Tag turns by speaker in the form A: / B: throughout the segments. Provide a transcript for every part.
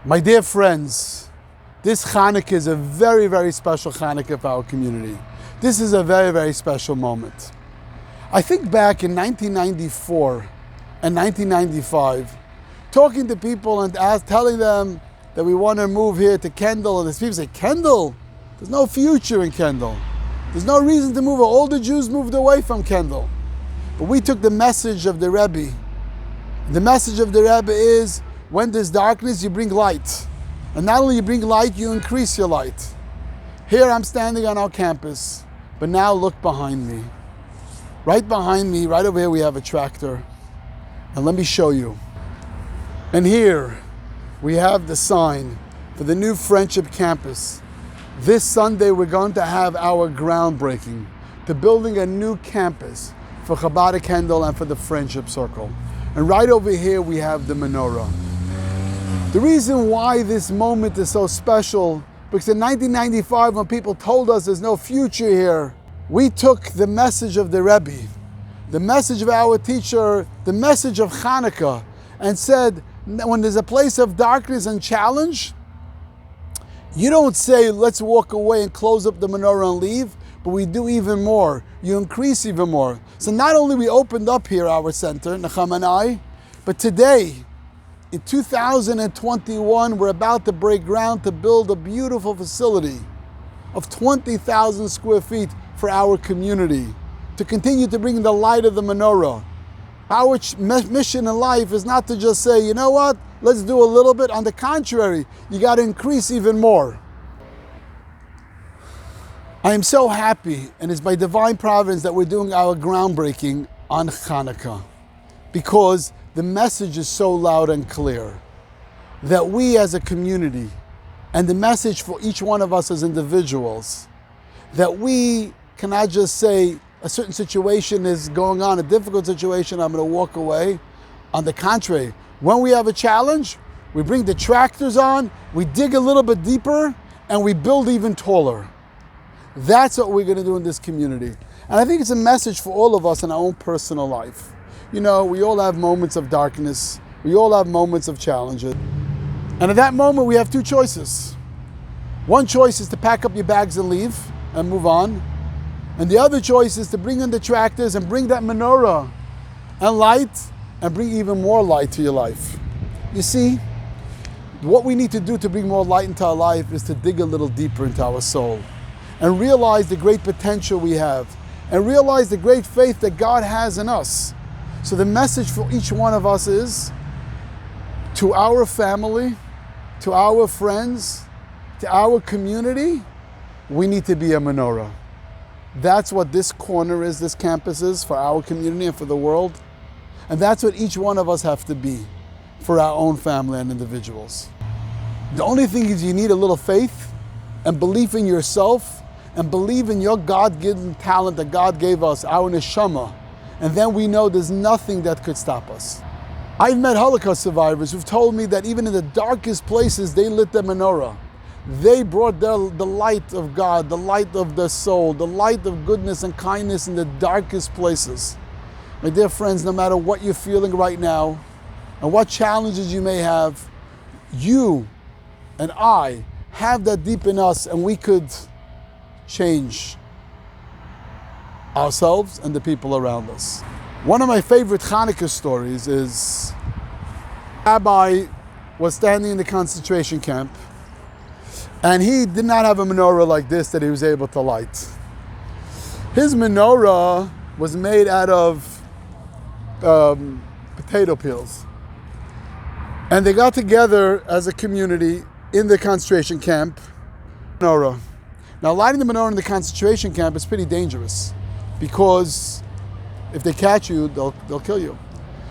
A: My dear friends, this Hanukkah is a very, very special Hanukkah for our community. This is a very, very special moment. I think back in 1994 and 1995, talking to people and telling them that we want to move here to Kendall, and there's people say, Kendall? There's no future in Kendall. There's no reason to move. All the Jews moved away from Kendall. But we took the message of the Rebbe. The message of the Rebbe is, when there's darkness, you bring light. And not only you bring light, you increase your light. Here I'm standing on our campus, but now look behind me. Right behind me, right over here, we have a tractor. And let me show you. And here we have the sign for the new Friendship Campus. This Sunday we're going to have our groundbreaking to building a new campus for Chabad Kendall and for the Friendship Circle. And right over here we have the menorah. The reason why this moment is so special, because in 1995 when people told us there's no future here, we took the message of the Rebbe, the message of our teacher, the message of Hanukkah, and said, when there's a place of darkness and challenge, you don't say, let's walk away and close up the menorah and leave, but we do even more. You increase even more. So not only we opened up here our center, Nacham and I, but today, in 2021, we're about to break ground to build a beautiful facility of 20,000 square feet for our community, to continue to bring the light of the menorah. Our mission in life is not to just say, you know what, let's do a little bit. On the contrary, you got to increase even more. I am so happy, and it's by divine providence that we're doing our groundbreaking on Hanukkah, because the message is so loud and clear that we as a community, and the message for each one of us as individuals, that we cannot just say a certain situation is going on, a difficult situation, I'm going to walk away. On the contrary, when we have a challenge, we bring the tractors on, we dig a little bit deeper, and we build even taller. That's what we're going to do in this community. And I think it's a message for all of us in our own personal life. You know, we all have moments of darkness. We all have moments of challenges. And at that moment, we have two choices. One choice is to pack up your bags and leave and move on. And the other choice is to bring in the tractors and bring that menorah and light and bring even more light to your life. You see, what we need to do to bring more light into our life is to dig a little deeper into our soul and realize the great potential we have and realize the great faith that God has in us. So the message for each one of us is, to our family, to our friends, to our community, we need to be a menorah. That's what this corner is, this campus is for our community and for the world. And that's what each one of us have to be for our own family and individuals. The only thing is you need a little faith and belief in yourself and believe in your God-given talent that God gave us, our neshama. And then we know there's nothing that could stop us. I've met Holocaust survivors who've told me that even in the darkest places, they lit the menorah. They brought the light of God, the light of the soul, the light of goodness and kindness in the darkest places. My dear friends, no matter what you're feeling right now and what challenges you may have, you and I have that deep in us, and we could change ourselves and the people around us. One of my favorite Hanukkah stories is a rabbi was standing in the concentration camp, and he did not have a menorah like this that he was able to light. His menorah was made out of potato peels. And they got together as a community in the concentration camp. Menorah. Now, lighting the menorah in the concentration camp is pretty dangerous, because if they catch you, they'll kill you.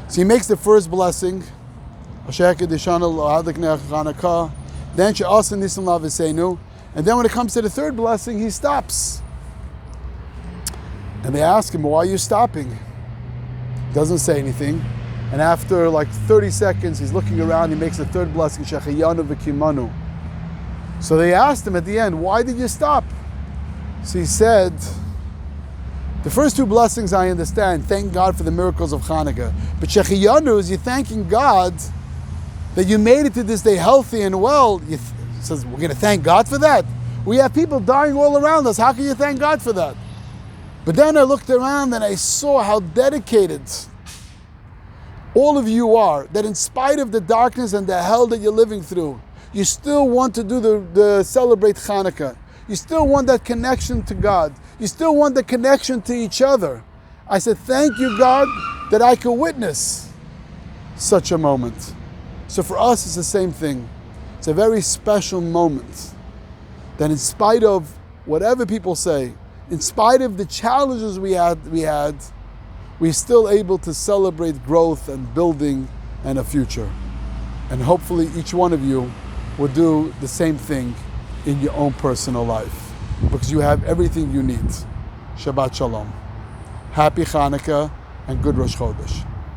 A: So he makes the first blessing, then and then when it comes to the third blessing, he stops. And they ask him, why are you stopping? Doesn't say anything. And after like 30 seconds, he's looking around, he makes the third blessing, So they asked him at the end, why did you stop? So he said, the first two blessings I understand, thank God for the miracles of Hanukkah. But Shechiyanu is you're thanking God that you made it to this day healthy and well, says, we're going to thank God for that? We have people dying all around us. How can you thank God for that? But then I looked around and I saw how dedicated all of you are, that in spite of the darkness and the hell that you're living through, you still want to do the celebrate Hanukkah. You still want that connection to God. You still want the connection to each other. I said, thank you, God, that I could witness such a moment. So for us, it's the same thing. It's a very special moment that in spite of whatever people say, in spite of the challenges we had, we're still able to celebrate growth and building and a future. And hopefully each one of you will do the same thing in your own personal life, because you have everything you need. Shabbat Shalom. Happy Hanukkah and good Rosh Chodesh.